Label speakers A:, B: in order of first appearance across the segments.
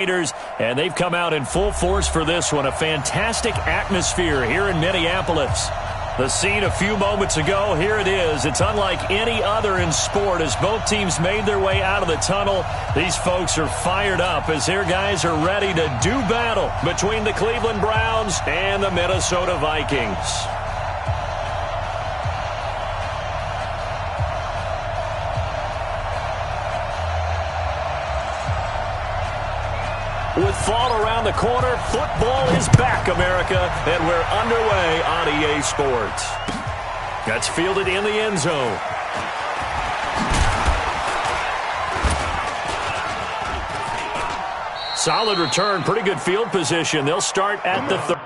A: And they've come out in full force for this one. A fantastic atmosphere here in Minneapolis. The scene a few moments ago, here it is. It's unlike any other in sport as both teams made their way out of the tunnel. These folks are fired up as their guys are ready to do battle between the Cleveland Browns and the Minnesota Vikings. With fall around the corner, football is back, America, and we're underway on EA Sports. That's fielded in the end zone. Solid return, pretty good field position. They'll start at the 30.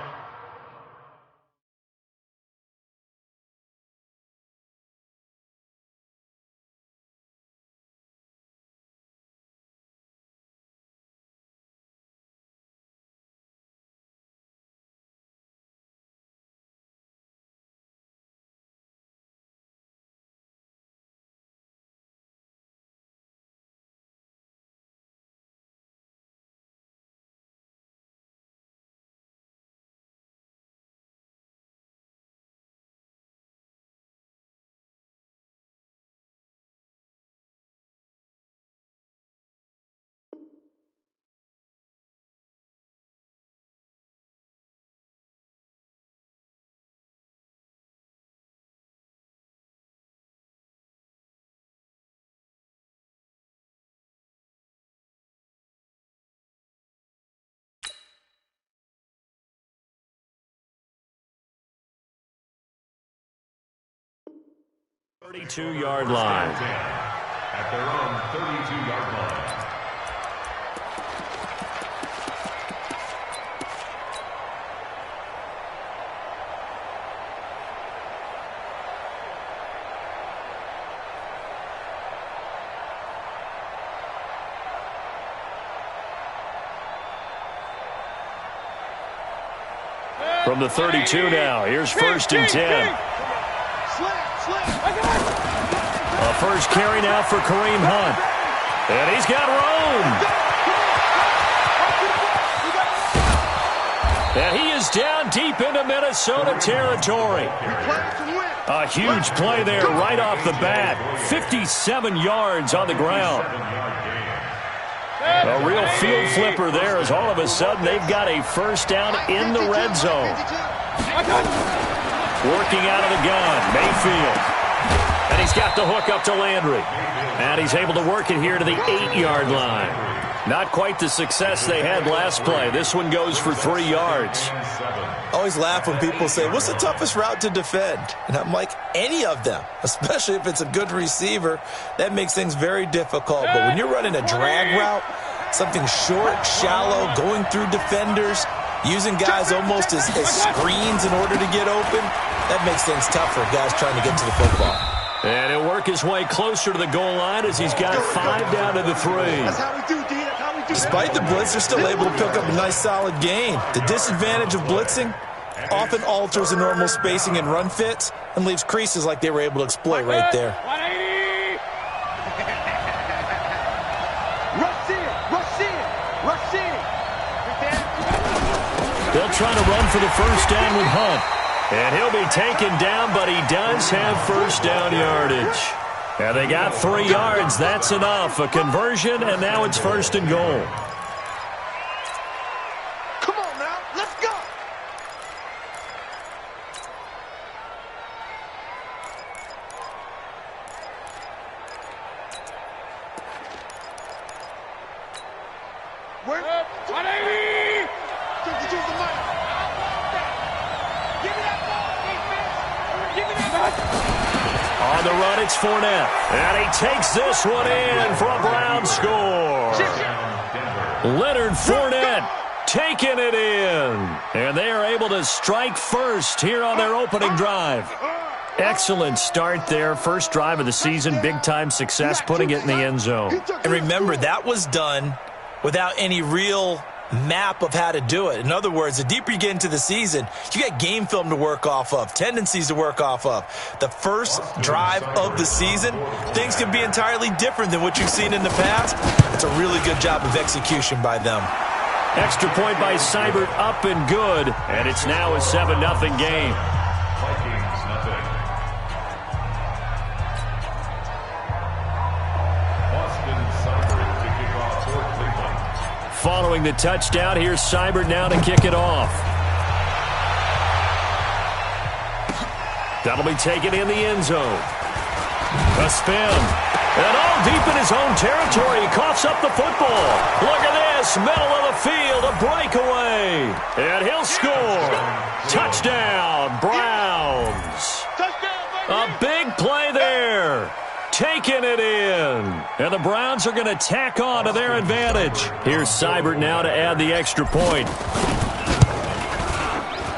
A: .32-yard line. At their own 32-yard line. From the 32 now, here's 1st and 10. A first carry now for Kareem Hunt. And he's got room. And he is down deep into Minnesota territory. A huge play there right off the bat. 57 yards on the ground. A real field flipper there as all of a sudden they've got a first down in the red zone. Working out of the gun, Mayfield. And he's got the hook up to Landry. And he's able to work it here to the 8-yard line. Not quite the success they had last play. This one goes for 3 yards.
B: I always laugh when people say, what's the toughest route to defend? And I'm like, any of them, especially if it's a good receiver. That makes things very difficult. But when you're running a drag route, something short, shallow, going through defenders, using guys almost as screens in order to get open, that makes things tough for guys trying to get to the football.
A: And he'll work his way closer to the goal line as he's got 5 down to the 3.
C: That's how we do, D. That's how we do.
B: Despite the blitz, they're still able to pick up a nice, solid gain. The disadvantage of blitzing often alters the normal spacing and run fits and leaves creases like they were able to exploit right there.
C: 180. Rush in.
A: They'll try to run for the first down with Hunt. And he'll be taken down, but he does have first down yardage. And they got 3 yards. That's enough. A conversion, and now it's 1st and goal.
C: Come on now. Let's go. Work. 180. Take the money.
A: On the run, it's Fournette. And he takes this one in for a Brown score. Leonard Fournette taking it in. And they are able to strike first here on their opening drive. Excellent start there. First drive of the season. Big-time success putting it in the end zone.
B: And remember, that was done without any real map of how to do it. In other words, the deeper you get into the season, you got game film to work off of, tendencies to work off of. The first drive of the season, things can be entirely different than what you've seen in the past. It's a really good job of execution by them.
A: Extra point by Seibert, up and good. And it's now a 7-0 game.
D: Vikings, nothing. Boston Seibert to kick off for Cleveland.
A: Following the touchdown, here's Seibert now to kick it off. That'll be taken in the end zone. A spin. And all deep in his own territory. He coughs up the football. Look at this. Middle of the field. A breakaway. And he'll score. Touchdown, Browns. A big play there. Taking it in. And the Browns are going to tack on to their advantage. Here's Seibert now to add the extra point.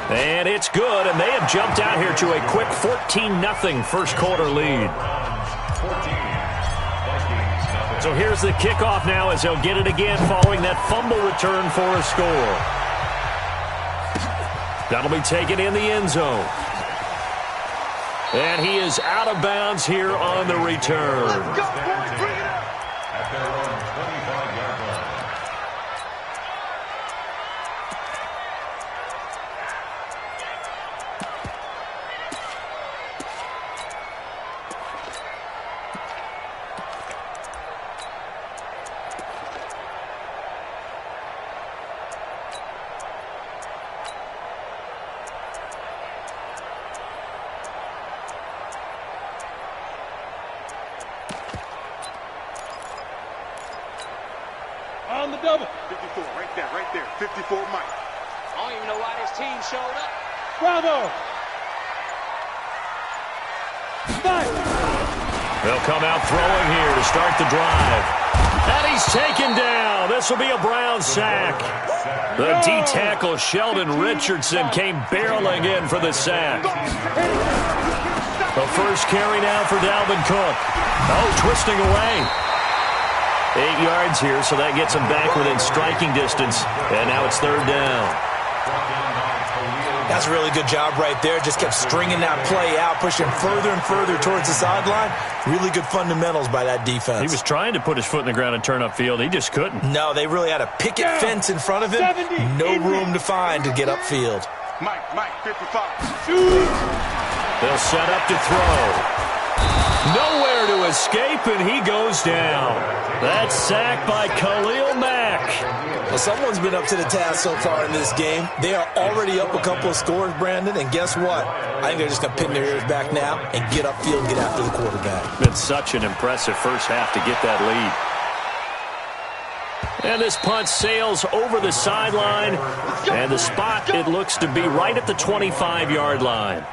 A: And it's good, and they have jumped out here to a quick 14-0 first quarter lead. So here's the kickoff now as they'll get it again following that fumble return for a score. That'll be taken in the end zone. And he is out of bounds here on the return.
C: Let's go, boys. Bring it up.
D: At their own 25-yard line.
C: On the double. 54, right there. 54, Mike.
E: I don't even know why this team showed up.
C: Bravo. Nice.
A: They'll come out throwing here to start the drive. And he's taken down. This will be a Brown sack. The D-tackle Sheldon Richardson came barreling in for the sack. The first carry now for Dalvin Cook. Oh, twisting away. 8 yards here, so that gets him back within striking distance. And now it's third down.
B: That's a really good job right there. Just kept stringing that play out, pushing further and further towards the sideline. Really good fundamentals by that defense.
A: He was trying to put his foot in the ground and turn upfield. He just couldn't.
B: No, they really had a picket fence in front of him. No room to find to get upfield.
C: Mike, 55.
A: They'll set up to throw. Nowhere to escape, and he goes down. That's sacked by Khalil Mack.
B: Well, someone's been up to the task so far in this game. They are already up a couple of scores, Brandon, and guess what? I think they're just going to pin their ears back now and get upfield and get after the quarterback.
A: Been such an impressive first half to get that lead. And this punt sails over the sideline, and the spot, it looks to be right at the 25-yard line.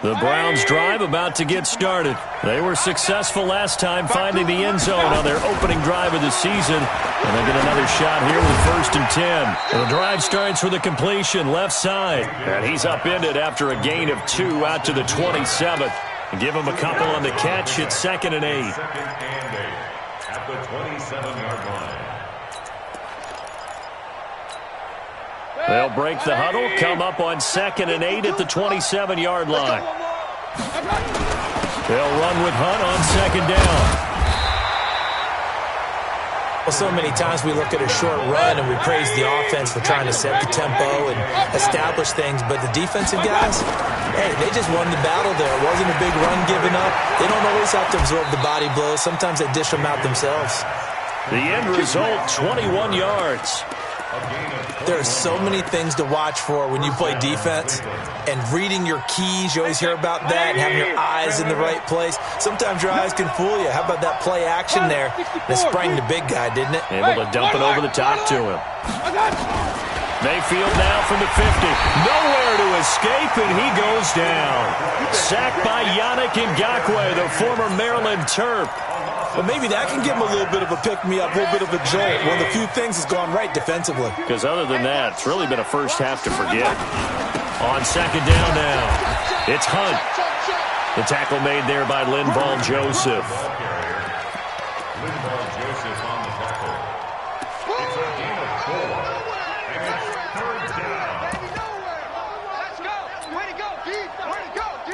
A: The Browns drive about to get started. They were successful last time finding the end zone on their opening drive of the season. And they get another shot here with 1st and 10. The drive starts with a completion left side. And he's upended after a gain of 2 out to the 27th. Give him a couple on the catch. It's 2nd and 8.
D: Second and 8 at the 27-yard line.
A: They'll break the huddle, come up on 2nd and 8 at the 27-yard line. They'll run with Hunt on 2nd down.
B: Well, so many times we look at a short run and we praise the offense for trying to set the tempo and establish things, but the defensive guys, hey, they just won the battle there. It wasn't a big run given up. They don't always have to absorb the body blows. Sometimes they dish them out themselves.
A: The end result, 21 yards.
B: There are so many things to watch for when you play defense, and reading your keys, you always hear about that, and having your eyes in the right place. Sometimes your eyes can fool you. How about that play action there? It sprang the big guy, didn't it?
A: Able to dump it over the top to him. Mayfield now from the 50. Nowhere to escape, and he goes down. Sacked by Yannick Ngakoue, the former Maryland Terp.
B: Well, maybe that can give him a little bit of a pick-me-up, a little bit of a jolt. One of the few things that's gone right defensively.
A: Because other than that, it's really been a first half to forget. On 2nd down now, it's Hunt. The tackle made there by Linval Joseph.
D: Linval Joseph on the tackle. It's a gain of 4, and it's 3rd down.
C: Let's go. Way to go, D. Way to go, D.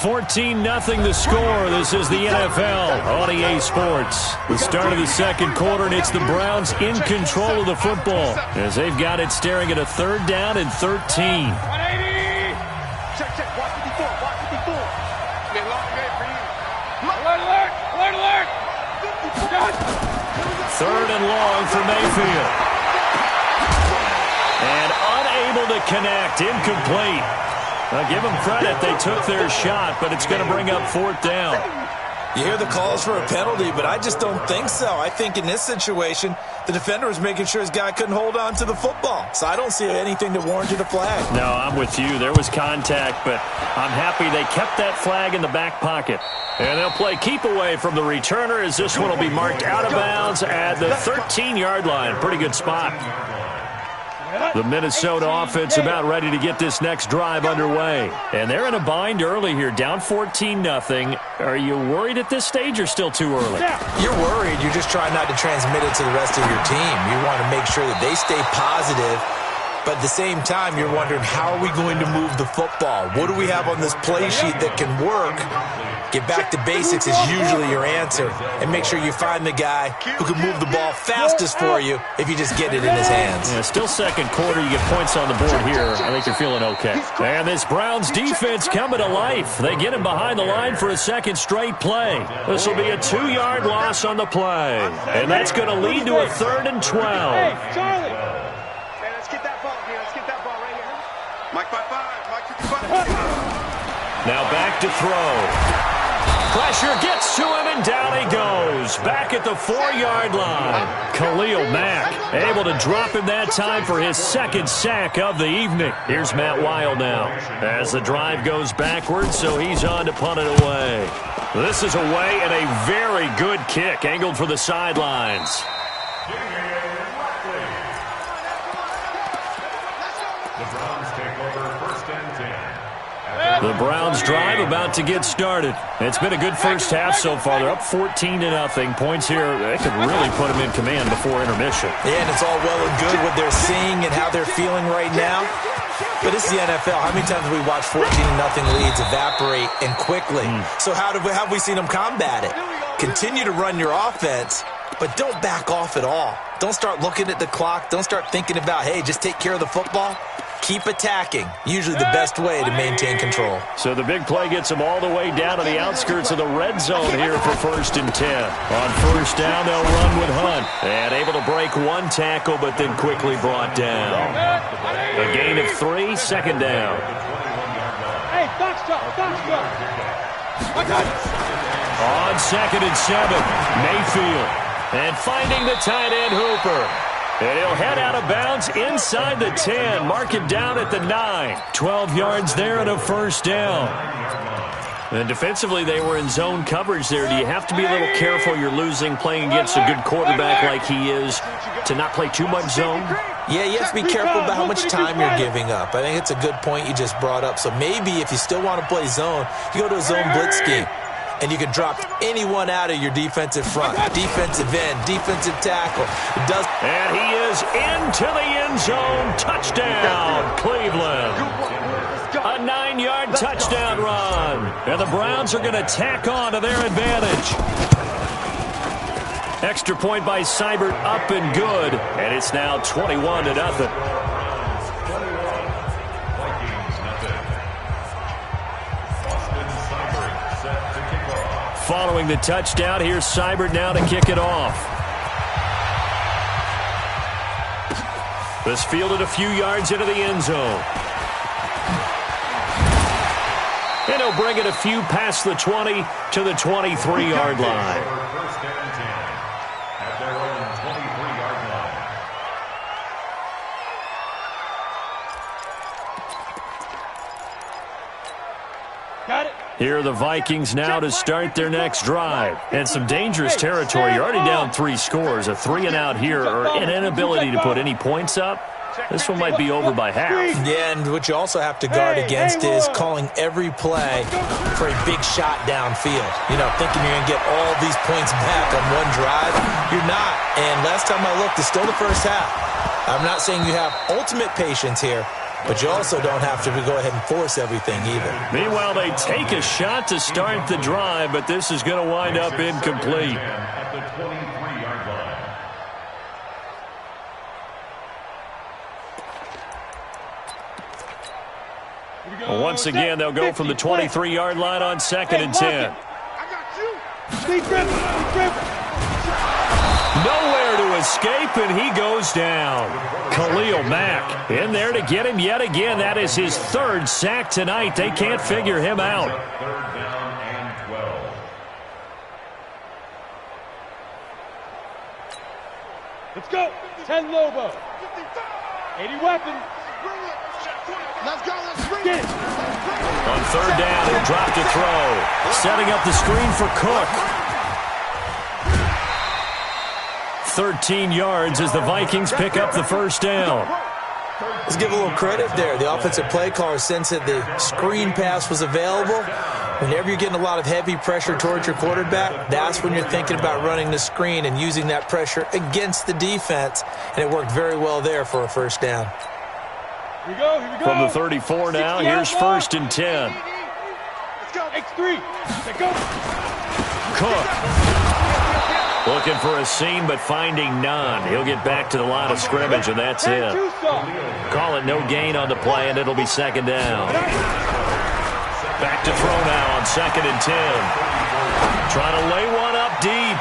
A: 14-0 the score. This is the NFL on EA Sports. The start of the second quarter, and it's the Browns in control of the football as they've got it staring at a 3rd down and 13.
C: 180. Check. Watch 54. Watch 54. Get long game for you. Alert.
A: 3rd and long for Mayfield. And unable to connect. Incomplete. Now, give them credit. They took their shot, but it's going to bring up 4th down.
B: You hear the calls for a penalty, but I just don't think so. I think in this situation, the defender was making sure his guy couldn't hold on to the football. So I don't see anything that warranted a flag.
A: No, I'm with you. There was contact, but I'm happy they kept that flag in the back pocket. And they'll play keep away from the returner as this one will be marked out of bounds at the 13-yard line. Pretty good spot. The Minnesota offense about ready to get this next drive underway. And they're in a bind early here, down 14-0. Are you worried at this stage or still too early?
B: You're worried. You're just trying not to transmit it to the rest of your team. You want to make sure that they stay positive. But at the same time, you're wondering, how are we going to move the football? What do we have on this play sheet that can work? Get back to basics is usually your answer. And make sure you find the guy who can move the ball fastest for you if you just get it in his hands.
A: Yeah, still second quarter. You get points on the board here. I think you're feeling okay. And this Browns defense coming to life. They get him behind the line for a second straight play. This will be a 2-yard loss on the play. And that's going to lead to a 3rd and 12.
C: Hey, Charlie. Let's get that ball here. Let's get that ball right here. Mike 5-5. Mike 55.
A: Now back to throw. Pressure gets to him, and down he goes. Back at the 4-yard line. Khalil Mack able to drop him that time for his 2nd sack of the evening. Here's Matt Wild now as the drive goes backwards, so he's on to punt it away. This is away, and a very good kick angled for the sidelines.
D: The Browns take over 1st and 10.
A: The Browns drive about to get started. It's been a good first half so far. They're up 14-0. Points here, they could really put them in command before intermission.
B: Yeah, and it's all well and good what they're seeing and how they're feeling right now. But this is the NFL. How many times have we watched 14-0 leads evaporate and quickly? So how have we seen them combat it? Continue to run your offense, but don't back off at all. Don't start looking at the clock. Don't start thinking about, hey, just take care of the football. Keep attacking. Usually the best way to maintain control.
A: So the big play gets them all the way down to the outskirts of the red zone here for 1st and 10. On 1st down, they'll run with Hunt. And able to break one tackle, but then quickly brought down. A gain of 3, 2nd down.
C: Hey, box drop.
A: On 2nd and 7, Mayfield. And finding the tight end Hooper. And he'll head out of bounds inside the 10. Mark him down at the 9. 12 yards there and a 1st down. And defensively, they were in zone coverage there. Do you have to be a little careful? You're losing, playing against a good quarterback like he is, to not play too much zone?
B: Yeah, you have to be careful about how much time you're giving up. I think it's a good point you just brought up. So maybe if you still want to play zone, you go to a zone blitz scheme. And you can drop anyone out of your defensive front. Defensive end, defensive tackle.
A: And he is into the end zone. Touchdown, Cleveland. A 9-yard touchdown run. And the Browns are going to tack on to their advantage. Extra point by Seibert, up and good. And it's now 21-0. Following the touchdown, here's Seibert now to kick it off. This fielded a few yards into the end zone. And he'll bring it a few past the 20 to the 23-yard line.
D: 1st and 10 at their own 23-yard line.
C: Got it.
A: Here are the Vikings now to start their next drive. And some dangerous territory. You're already down 3 scores. A 3-and-out here, or an inability to put any points up. This one might be over by half.
B: Yeah, and what you also have to guard against is calling every play for a big shot downfield. You know, thinking you're going to get all these points back on one drive. You're not. And last time I looked, it's still the first half. I'm not saying you have ultimate patience here, but you also don't have to go ahead and force everything either.
A: Meanwhile, they take a shot to start the drive, but this is going to wind up incomplete.
D: At the 23-yard line.
A: Once again, they'll go from the 23-yard line on 2nd and 10. Nowhere to escape, and he goes down. Khalil Mack in there to get him yet again. That is his 3rd sack tonight. They can't figure him out.
D: 3rd down and 12.
F: Let's go. 10 Lobo. 80 weapons.
C: Let's go. Let's bring
F: Get
C: it.
F: it.
A: On 3rd down, he'll drop to throw. Setting up the screen for Cook. 13 yards as the Vikings pick up the 1st down.
B: Let's give a little credit there. The offensive play caller sensed that the screen pass was available. Whenever you're getting a lot of heavy pressure towards your quarterback, that's when you're thinking about running the screen and using that pressure against the defense. And it worked very well there for a 1st down.
F: Here we go. Here we go.
A: From the 34 now, here's 1st and 10.
F: X3. Let's go.
A: Cook looking for a seam, but finding none. He'll get back to the line of scrimmage, and that's it. Call it no gain on the play, and it'll be 2nd down. Back to throw now on 2nd and 10. Trying to lay one up deep.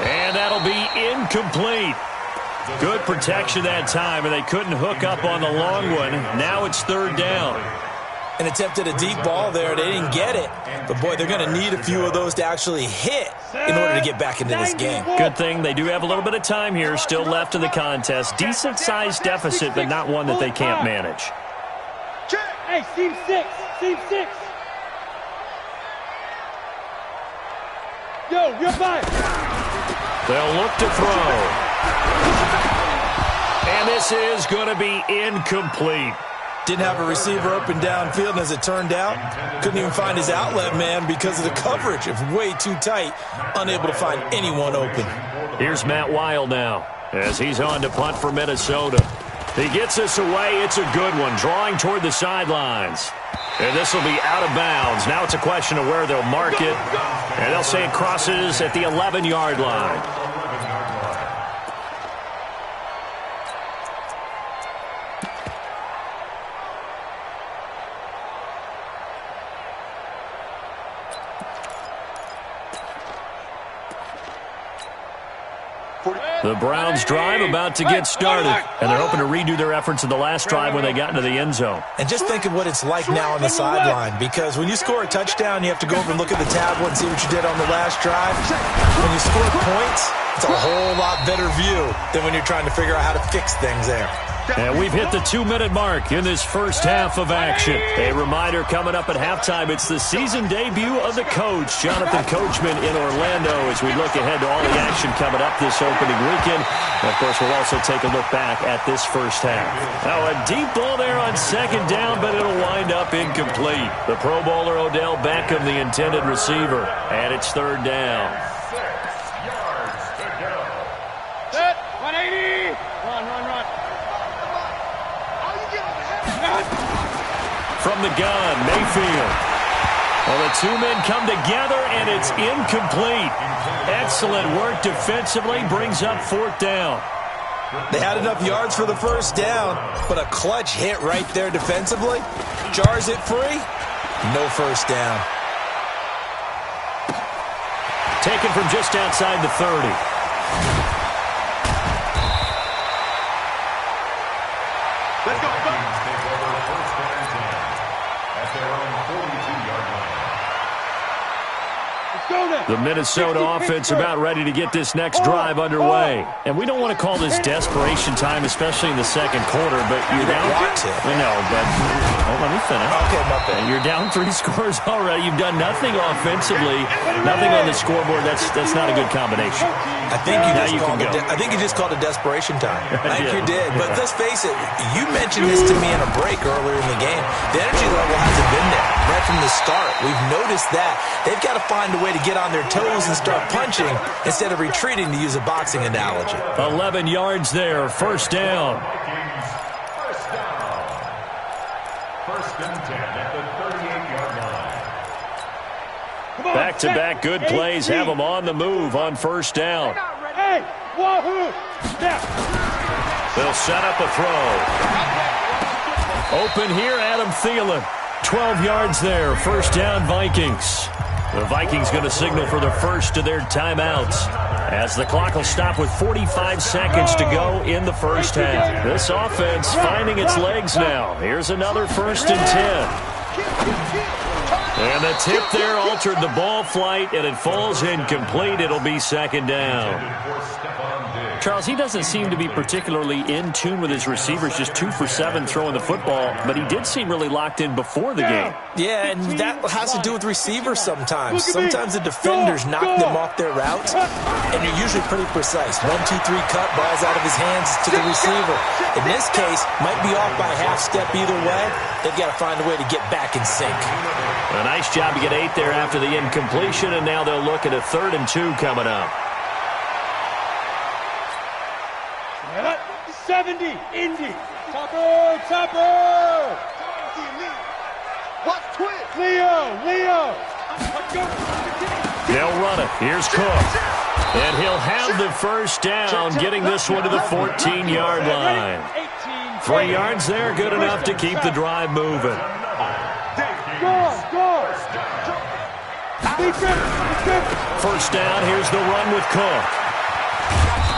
A: And that'll be incomplete. Good protection that time, and they couldn't hook up on the long one. Now it's 3rd down.
B: And attempted a deep ball there. They didn't get it. But, boy, they're going to need a few of those to actually hit in order to get back into this game.
A: Good thing they do have a little bit of time here still left in the contest. Decent-sized deficit, but not one that they can't manage.
F: Hey, seam 6. Seam 6. Yo, real five.
A: They'll look to throw. And this is going to be incomplete.
B: Didn't have a receiver open downfield, and as it turned out, couldn't even find his outlet man because of the coverage. It's way too tight, unable to find anyone open.
A: Here's Matt Weil now as he's on to punt for Minnesota. He gets this away. It's a good one, drawing toward the sidelines. And this will be out of bounds. Now it's a question of where they'll mark it. And they'll say it crosses at the 11-yard line. The Browns drive about to get started, and they're hoping to redo their efforts in the last drive when they got into the end zone.
B: And just think of what it's like now on the sideline, because when you score a touchdown, you have to go over and look at the tablet and see what you did on the last drive. When you score points, it's a whole lot better view than when you're trying to figure out how to fix things there.
A: And we've hit the 2-minute mark in this first half of action. A reminder coming up at halftime, it's the season debut of the coach, Jonathan Coachman in Orlando, as we look ahead to all the action coming up this opening weekend. And of course, we'll also take a look back at this first half. Now, a deep ball there on 2nd down, but it'll wind up incomplete. The Pro Bowler Odell Beckham, the intended receiver, and it's 3rd down.
D: 6 yards to go.
F: Set. 180. Run.
A: From the gun, Mayfield. Well, the 2 men come together, and it's incomplete. Excellent work defensively, brings up 4th down.
B: They had enough yards for the 1st down, but a clutch hit right there defensively. Jars it free. No 1st down.
A: Taken from just outside the 30.
C: Let's go.
D: Vikings take over 1st and 10 at their own 42-yard line.
F: Let's go now.
A: The Minnesota offense about ready to get this next drive underway. And we don't want to call this desperation time, especially in the 2nd quarter, but you're down. No, but let me finish.
B: Okay, my bad.
A: You're down 3 scores already. You've done nothing offensively, nothing on the scoreboard. That's not a good combination.
B: I think you just called it desperation time. I think you did. But let's face it, you mentioned this to me in a break earlier in the game. The energy level hasn't been there right from the start. We've noticed that. They've got to find a way to get on their toes and start punching instead of retreating, to use a boxing analogy.
A: 11 yards there, 1st down.
D: Vikings, 1st down. First and 10 at the 38-yard line.
A: Back-to-back good plays have them on the move on first down.
F: Hey, wahoo! Snap.
A: They'll set up a throw. Open here, Adam Thielen. 12 yards there, first down Vikings. The Vikings going to signal for the first of their timeouts as the clock will stop with 45 seconds to go in the first half. This offense finding its legs now. Here's another first and 10. And the tip there altered the ball flight, and it falls incomplete. It'll be second down.
G: Charles, he doesn't seem to be particularly in tune with his receivers, just 2 for 7 throwing the football, but he did seem really locked in before the game.
B: Yeah, and that has to do with receivers sometimes. Sometimes the defenders knock them off their routes, and they're usually pretty precise. 1, 2, 3 cut, ball's out of his hands to the receiver. In this case, might be off by a half step either way. They've got to find a way to get back in sync.
A: A nice job to get 8 there after the incompletion, and now they'll look at a 3rd and 2 coming up.
F: 70, Indy. Chopper.
C: Watch twist.
F: Leo.
A: They'll run it. Here's Cook. And he'll have the first down, getting this one to the 14-yard line. 3 yards there, good enough to keep the drive moving.
F: Go.
A: First down, here's the run with Cook.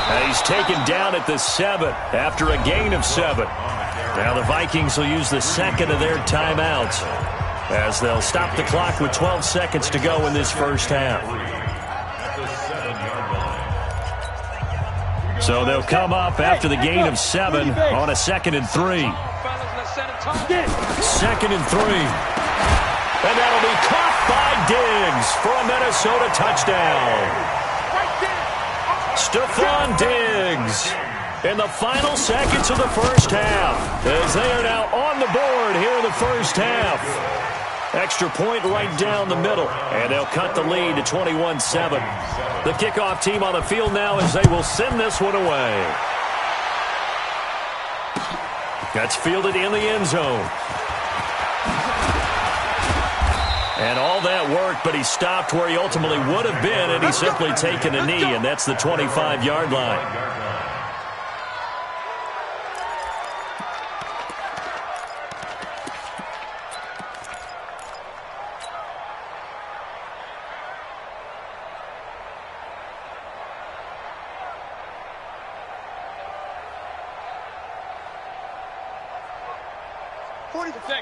A: And he's taken down at the 7 after a gain of 7. Now the Vikings will use the second of their timeouts as they'll stop the clock with 12 seconds to go in this first half. So they'll come up after the gain of 7 on a 2nd and 3. 2nd and 3. And that'll be caught by Diggs for a Minnesota touchdown. Stephon Diggs in the final seconds of the first half as they are now on the board here in the first half. Extra point right down the middle, and they'll cut the lead to 21-7. The kickoff team on the field now as they will send this one away. That's fielded in the end zone. And all that work, but he stopped where he ultimately would have been, and he's simply taken a knee, and that's the 25-yard line.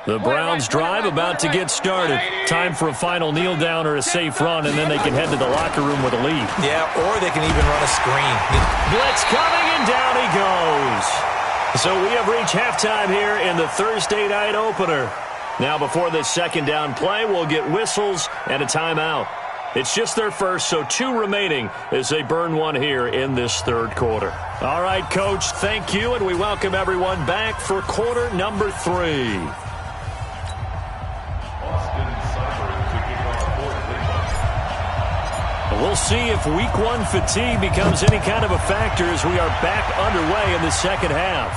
A: The Browns drive about to get started. Time for a final kneel down or a safe run, and then they can head to the locker room with a lead.
B: Yeah, or they can even run a screen.
A: Blitz coming, and down he goes. So we have reached halftime here in the Thursday night opener. Now before this second down play, we'll get whistles and a timeout. It's just their first, so 2 remaining as they burn one here in this third quarter. All right, Coach, thank you, and we welcome everyone back for quarter number 3. We'll see if week 1 fatigue becomes any kind of a factor as we are back underway in the second half.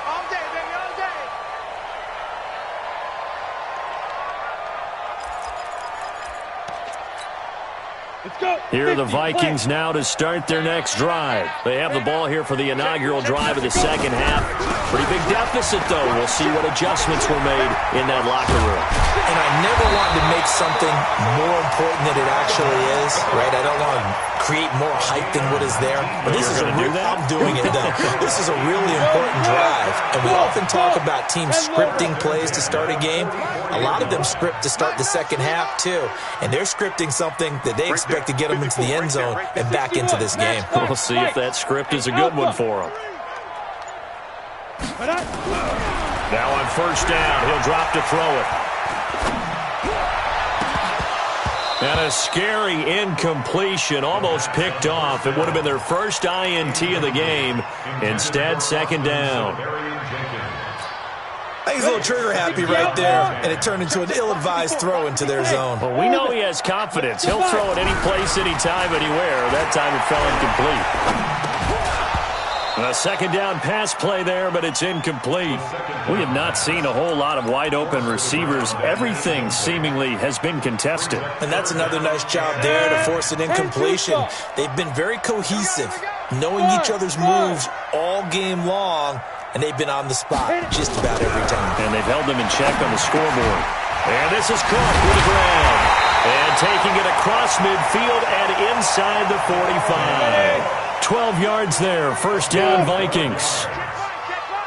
C: All day, baby, all day.
F: Let's go.
A: Here are the Vikings now to start their next drive. They have the ball here for the inaugural drive of the second half. Pretty big deficit, though. We'll see what adjustments were made in that locker room.
B: And I never want to make something more important than it actually is, right? I don't want to create more hype than what is there. But this is I'm doing it, though. This is a really important drive. And we often talk about teams scripting plays to start a game. A lot of them script to start the second half, too. And they're scripting something that they expect to get them into the end zone and back into this game.
A: We'll see if that script is a good one for them. Now on first down, he'll drop to throw it. And a scary incompletion, almost picked off. It would have been their first INT of the game. Instead, second down.
B: I think he's a little trigger happy right there, and it turned into an ill-advised throw into their zone.
A: Well, we know he has confidence. He'll throw it any place, anytime, anywhere. That time it fell incomplete. A second down pass play there, but it's incomplete. We have not seen a whole lot of wide-open receivers. Everything seemingly has been contested.
B: And that's another nice job there to force an incompletion. They've been very cohesive, knowing each other's moves all game long, and they've been on the spot just about every time.
A: And they've held them in check on the scoreboard. And this is Cook with a grab. And taking it across midfield and inside the 45. 12 yards there, first down Vikings.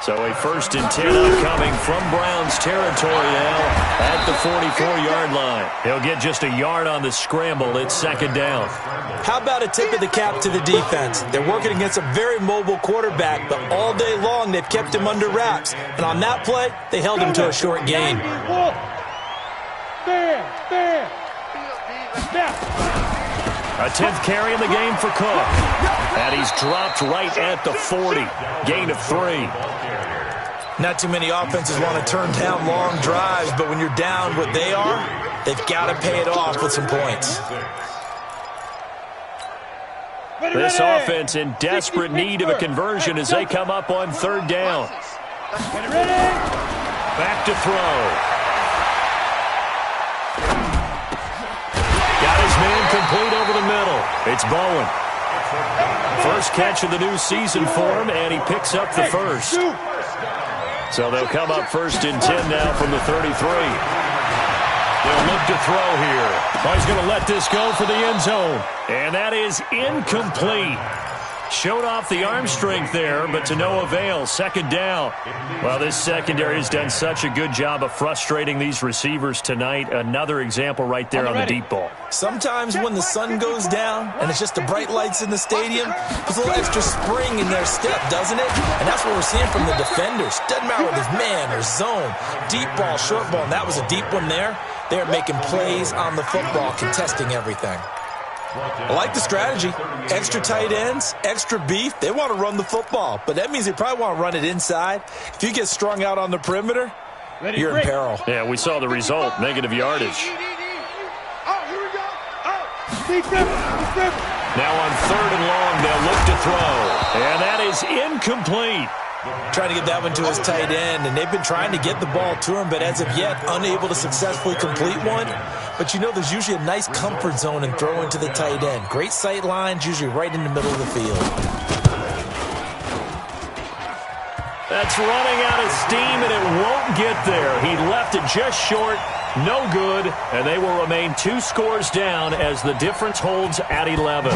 A: So a 1st and 10 upcoming from Browns territory now at the 44-yard line. He'll get just a yard on the scramble. It's second down.
B: How about a tip of the cap to the defense? They're working against a very mobile quarterback, but all day long they've kept him under wraps. And on that play, they held him to a short gain.
A: A 10th carry in the game for Cook. And he's dropped right at the 40. Gain of 3.
B: Not too many offenses want to turn down long drives, but when you're down what they are, they've got to pay it off with some points.
A: This offense in desperate need of a conversion as they come up on 3rd down. Back to throw. Got his man complete over the middle. It's Bowen. First catch of the new season for him, and he picks up the first. So they'll come up 1st and 10 now from the 33. They'll look to throw here. Oh, he's going to let this go for the end zone. And that is incomplete. Showed off the arm strength there, but to no avail. Second down. Well, this secondary has done such a good job of frustrating these receivers tonight. Another example right there on the deep ball.
B: Sometimes when the sun goes down and it's just the bright lights in the stadium, there's a little extra spring in their step, doesn't it? And that's what we're seeing from the defenders. Doesn't matter whether it's man or zone, deep ball, short ball, and that was a deep one there. They're making plays on the football, contesting everything. I like the strategy. Extra tight ends, extra beef. They want to run the football, but that means they probably want to run it inside. If you get strung out on the perimeter, you're in peril.
A: Yeah, we saw the result, negative yardage. Now on 3rd and long, they'll look to throw, and that is incomplete.
B: Trying to get that one to his tight end, and they've been trying to get the ball to him, but as of yet, unable to successfully complete one. But you know there's usually a nice comfort zone in throwing to the tight end. Great sight lines, usually right in the middle of the field.
A: That's running out of steam, and it won't get there. He left it just short, no good, and they will remain 2 scores down as the difference holds at 11.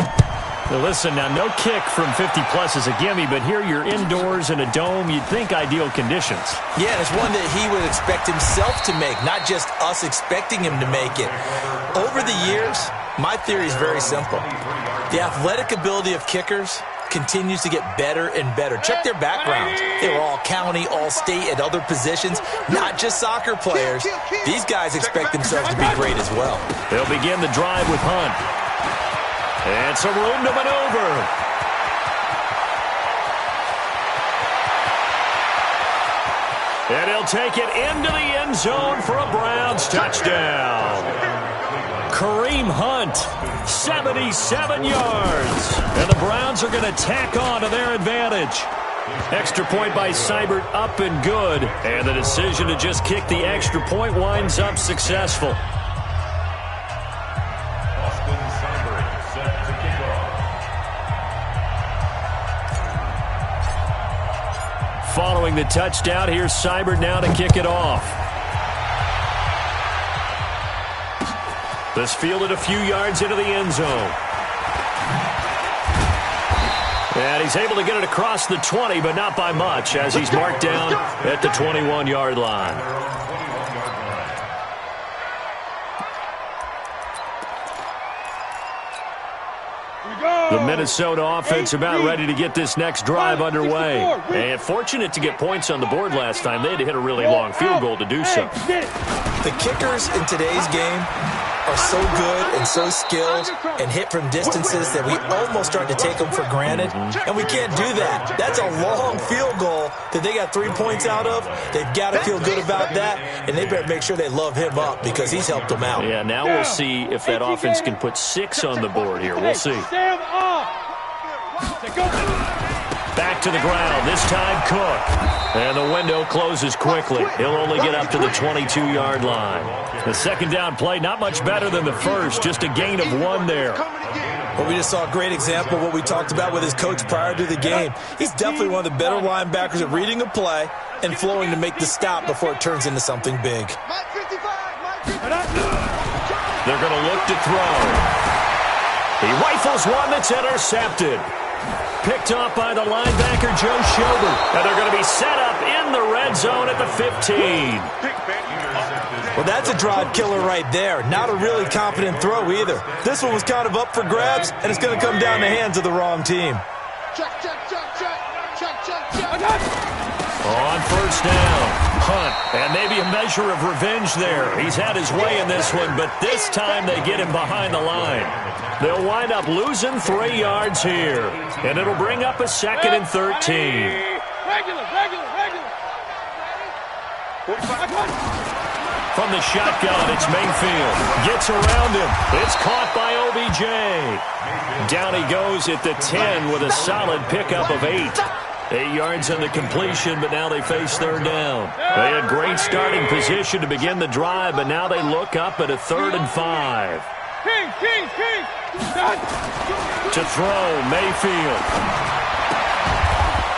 A: Now listen, now no kick from 50-plus is a gimme, but here you're indoors in a dome. You'd think ideal conditions.
B: Yeah, and it's one that he would expect himself to make, not just us expecting him to make it. Over the years, my theory is very simple. The athletic ability of kickers continues to get better and better. Check their backgrounds. They were all county, all state, at other positions, not just soccer players. These guys expect themselves to be great as well.
A: They'll begin the drive with Hunt. And some room to maneuver. And he'll take it into the end zone for a Browns touchdown. Kareem Hunt, 77 yards. And the Browns are going to tack on to their advantage. Extra point by Seibert, up and good. And the decision to just kick the extra point winds up successful. Following the touchdown, here's Seibert now to kick it off. This fielded a few yards into the end zone. And he's able to get it across the 20, but not by much, as he's marked down at the 21-yard line. The Minnesota offense about ready to get this next drive underway. And fortunate to get points on the board last time. They had to hit a really long field goal to do so.
B: The kickers in today's game are so good and so skilled and hit from distances that we almost start to take them for granted. And we can't do that. That's a long field goal that they got 3 points out of. They've got to feel good about that, and they better make sure they love him up because he's helped them out.
A: Yeah, now we'll see if that offense can put 6 on the board here. We'll see. Back to the ground. This time Cook. And the window closes quickly. He'll only get up to the 22-yard line. The second down play, not much better than the first. Just a gain of 1 there.
B: Well, we just saw a great example of what we talked about with his coach prior to the game. He's definitely one of the better linebackers at reading a play and flowing to make the stop before it turns into something big.
A: They're going to look to throw. He rifles one that's intercepted. Picked off by the linebacker, Joe Schobert. And they're going to be set up in the red zone at the 15.
B: Well, that's a drive killer right there. Not a really confident throw either. This one was kind of up for grabs, and it's going to come down the hands of the wrong team.
A: On first down, Hunt, and maybe a measure of revenge there. He's had his way in this one, but this time they get him behind the line. They'll wind up losing 3 yards here, and it'll bring up a 2nd and 13. From the shotgun, it's Mayfield. Gets around him. It's caught by OBJ. Down he goes at the 10 with a solid pickup of 8. 8 yards on the completion, but now they face third down. They had great starting position to begin the drive, but now they look up at a 3rd and 5. To throw, Mayfield.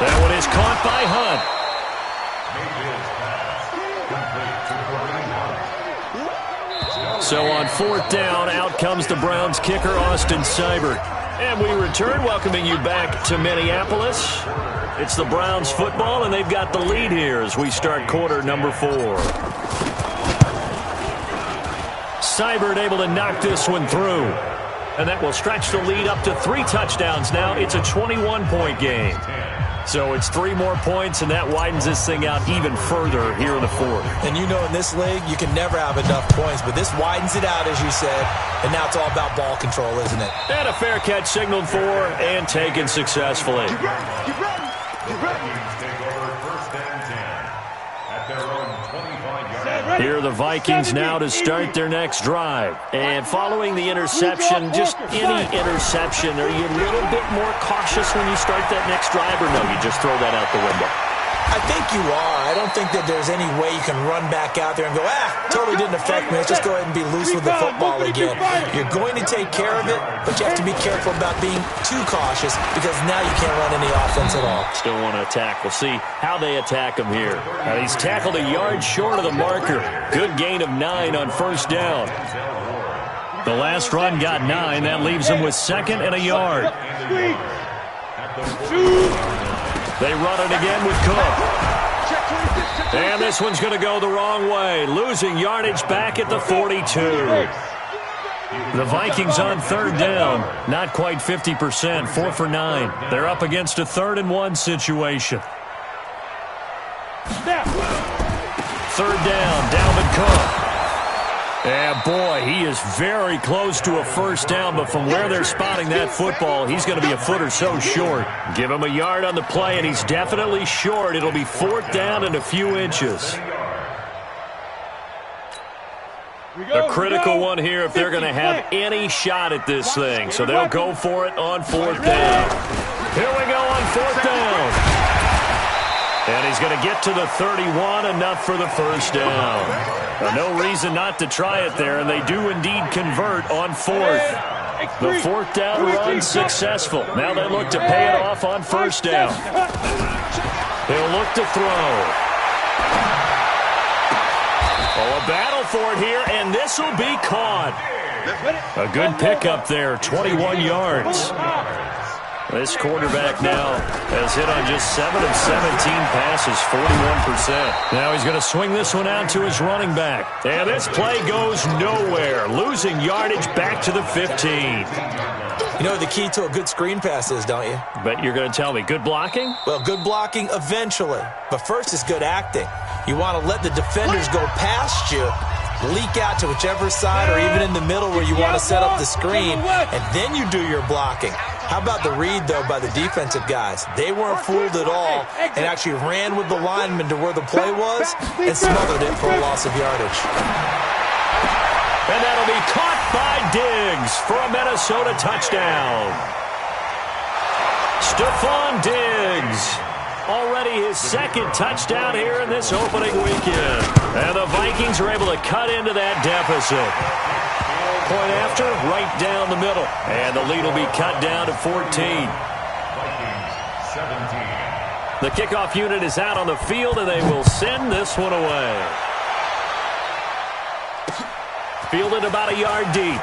A: That one is caught by Hunt. So on 4th down, out comes the Browns kicker, Austin Seibert. And we return, welcoming you back to Minneapolis. It's the Browns football, and they've got the lead here as we start quarter number 4. Seibert able to knock this one through. And that will stretch the lead up to 3 touchdowns now. It's a 21-point game. So it's 3 more points, and that widens this thing out even further here in the 4th.
B: And you know in this league, you can never have enough points, but this widens it out, as you said, and now it's all about ball control, isn't it?
A: And a fair catch signaled for and taken successfully. Here are the Vikings now to start their next drive. And following the interception, just any interception, are you a little bit more cautious when you start that next drive, or no, you just throw that out the window?
B: I think you are. I don't think that there's any way you can run back out there and go, totally didn't affect me. Let's just go ahead and be loose with the football again. You're going to take care of it, but you have to be careful about being too cautious because now you can't run any offense at all.
A: Still want to attack. We'll see how they attack him here. And he's tackled a yard short of the marker. Good gain of 9 on first down. The last run got 9. That leaves him with 2nd and a yard. They run it again with Cook. And this one's going to go the wrong way. Losing yardage back at the 42. The Vikings on 3rd down. Not quite 50%. 4 for 9. They're up against a 3rd and 1 situation. 3rd down. Dalvin Cook. And boy, he is very close to a first down, but from where they're spotting that football, he's going to be a foot or so short. Give him a yard on the play, and he's definitely short. It'll be 4th down and a few inches. A critical one here if they're going to have any shot at this thing. So they'll go for it on 4th down. Here we go on 4th down. And he's going to get to the 31, enough for the first down. No reason not to try it there, and they do indeed convert on 4th. The 4th down run successful. Now they look to pay it off on first down. They'll look to throw. Oh, a battle for it here, and this will be caught. A good pickup there, 21 yards. This quarterback now has hit on just 7 of 17 passes, 41%. Now he's going to swing this one out to his running back. And this play goes nowhere, losing yardage back to the 15.
B: You know what the key to a good screen pass is, don't you?
A: But you're going to tell me, good blocking?
B: Well, good blocking eventually. But first is good acting. You want to let the defenders go past you, leak out to whichever side or even in the middle where you want to set up the screen, and then you do your blocking. How about the read, though, by the defensive guys? They weren't fooled at all and actually ran with the lineman to where the play was and smothered it for a loss of yardage.
A: And that'll be caught by Diggs for a Minnesota touchdown. Stephon Diggs Vikings. Already his second touchdown here in this opening weekend. And the Vikings are able to cut into that deficit. Point after, right down the middle. And the lead will be cut down to 14.
D: Vikings 17.
A: The kickoff unit is out on the field, and they will send this one away. Fielded about a yard deep.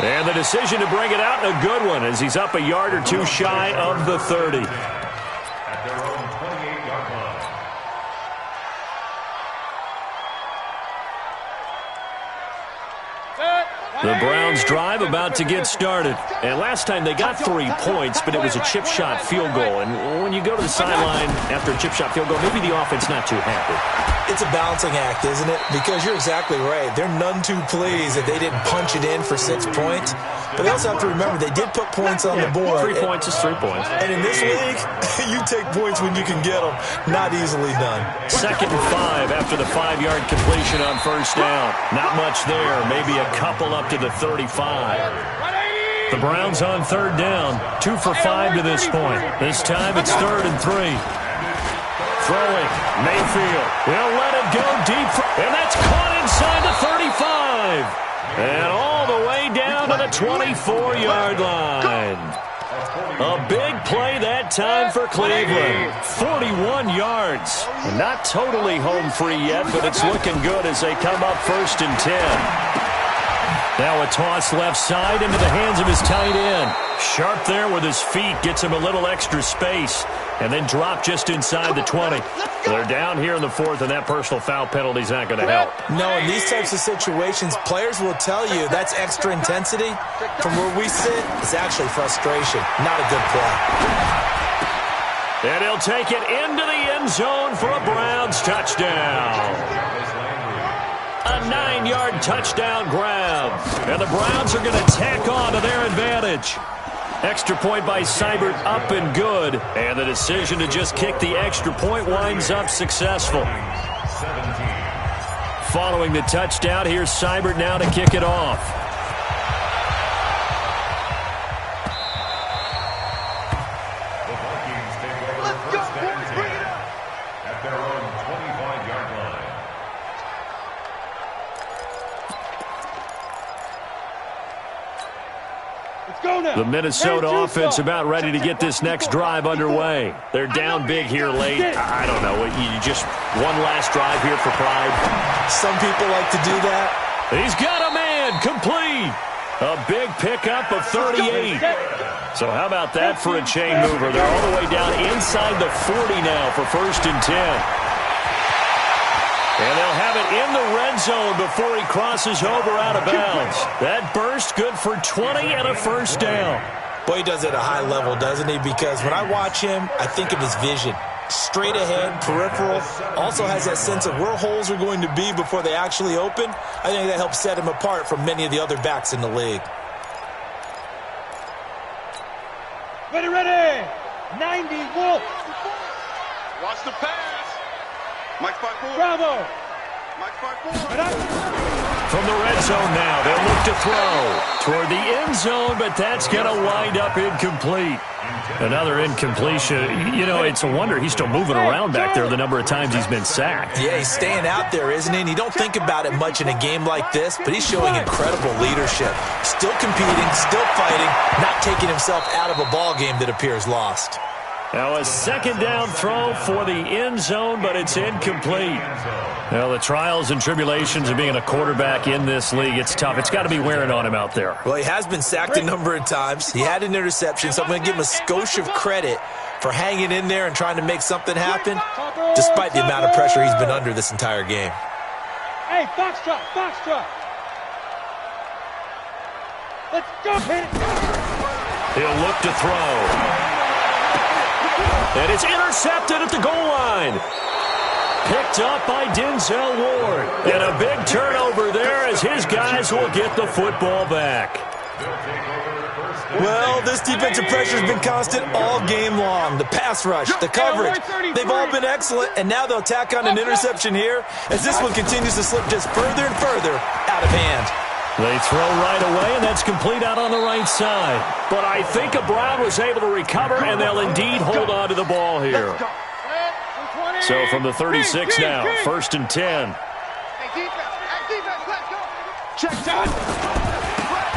A: And the decision to bring it out, a good one, as he's up a yard or two shy of the 30.
D: At their own 28-yard line.
A: The Browns drive about to get started. And last time they got 3 points, but it was a chip shot field goal. And when you go to the sideline after a chip shot field goal, maybe the offense not too happy.
B: It's a balancing act, isn't it? Because you're exactly right. They're none too pleased that they didn't punch it in for 6 points. But they also have to remember they did put points on the board.
A: 3 points is 3 points.
B: And in this league, you take points when you can get them. Not easily done.
A: 2nd and 5 after the 5-yard completion on first down. Not much there. Maybe a couple up to the 35. The Browns on 3rd down. 2 for 5 to this point. This time it's 3rd and 3. Throwing. Mayfield. He'll let it go deep. And that's caught inside the 35. And all the way down to the 24-yard line. A big play that time for Cleveland. 41 yards. Not totally home free yet, but it's looking good as they come up 1st and 10. Now a toss left side into the hands of his tight end. Sharp there with his feet, gets him a little extra space, and then drop just inside the 20. They're down here in the 4th, and that personal foul penalty is not going to help.
B: No, in these types of situations, players will tell you that's extra intensity. From where we sit, it's actually frustration. Not a good play.
A: And he'll take it into the end zone for a Browns touchdown. A 9-yard touchdown grab. And the Browns are going to tack on to their advantage. Extra point by Seibert up and good. And the decision to just kick the extra point winds up successful.
D: 17.
A: Following the touchdown, here's Seibert now to kick it off.
D: The Vikings take over 1st and 10 at their own 25-yard line.
A: The Minnesota offense about ready to get this next drive underway. They're down big here late. I don't know. You just one last drive here for pride.
B: Some people like to do that.
A: He's got a man complete. A big pickup of 38. So how about that for a chain mover? They're all the way down inside the 40 now for 1st and 10. And they'll have it in the red zone before he crosses over out of bounds. That burst good for 20 and a 1st down.
B: Boy, he does it at a high level, doesn't he? Because when I watch him, I think of his vision. Straight ahead, peripheral. Also has that sense of where holes are going to be before they actually open. I think that helps set him apart from many of the other backs in the league.
F: Ready, ready. 90, Wolf.
C: Watch the pass. Mike 5-4.
F: Bravo.
C: Mike 5-4.
A: From the red zone now, they'll look to throw toward the end zone, but that's going to wind up incomplete. Another incompletion. You know, it's a wonder he's still moving around back there the number of times he's been sacked.
B: Yeah, he's staying out there, isn't he? And you don't think about it much in a game like this, but he's showing incredible leadership. Still competing, still fighting, not taking himself out of a ball game that appears lost.
A: Now a 2nd down throw for the end zone, but it's incomplete. Well, the trials and tribulations of being a quarterback in this league, it's tough. It's got to be wearing on him out there.
B: Well, he has been sacked a number of times. He had an interception, so I'm going to give him a skosh of credit for hanging in there and trying to make something happen, despite the amount of pressure he's been under this entire game.
F: Hey, Foxtrot, Foxtrot. Let's go. Hit it.
A: He'll look to throw. And it's intercepted at the goal line. Picked up by Denzel Ward. And a big turnover there as his guys will get the football back.
B: Well, this defensive pressure has been constant all game long. The pass rush, the coverage, they've all been excellent, and now they'll tack on an interception here as this one continues to slip just further and further out of hand.
A: They throw right away, and that's complete out on the right side. But I think Brown was able to recover, and they'll indeed hold on to the ball here. So from the 36 now, 1st and 10.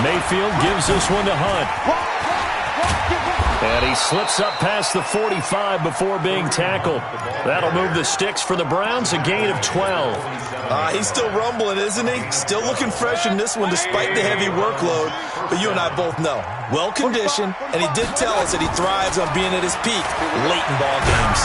A: Mayfield gives this one to Hunt. And he slips up past the 45 before being tackled. That'll move the sticks for the Browns, a gain of 12.
B: He's still rumbling, isn't he? Still looking fresh in this one despite the heavy workload. But you and I both know, well-conditioned, and he did tell us that he thrives on being at his peak late in ball games.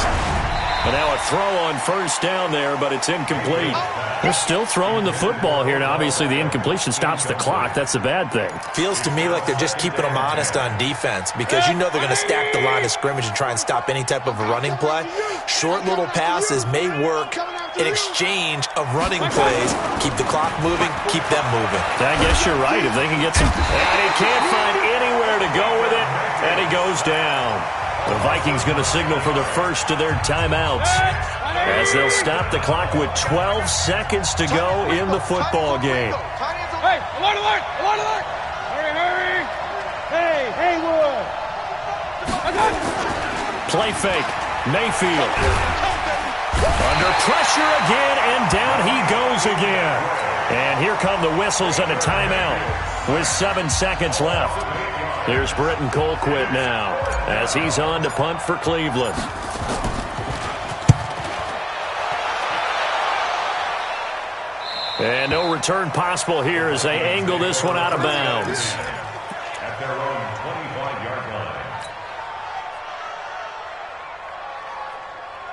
A: And now a throw on 1st down there, but it's incomplete. They're still throwing the football here. Now, obviously, the incompletion stops the clock. That's a bad thing.
B: Feels to me like they're just keeping them honest on defense because you know they're going to stack the line of scrimmage and try and stop any type of a running play. Short little passes may work in exchange of running plays. Keep the clock moving, keep them moving.
A: I guess you're right. If they can get some... And he can't find anywhere to go with it, and he goes down. The Vikings going to signal for the first of their timeouts as they'll stop the clock with 12 seconds to go in the football game.
F: Hey, alert, alert, alert, alert! Hurry, hurry! Hey, Haywood!
A: Play fake. Mayfield. Under pressure again, and down he goes again. And here come the whistles and a timeout with 7 seconds left. Here's Britton Colquitt now as he's on to punt for Cleveland. And no return possible here as they angle this one out of bounds.
D: At their own 25-yard line.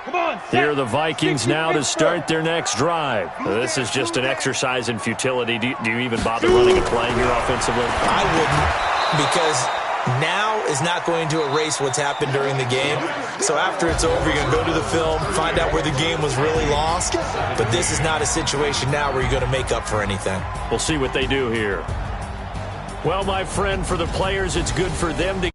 F: Come on,
A: Here are the Vikings now to start their next drive. This is just an exercise in futility. Do you even bother running a play here offensively?
B: I wouldn't, because now is not going to erase what's happened during the game. So after it's over, you're going to go to the film, find out where the game was really lost. But this is not a situation now where you're going to make up for anything.
A: We'll see what they do here. Well, my friend, for the players, it's good for them to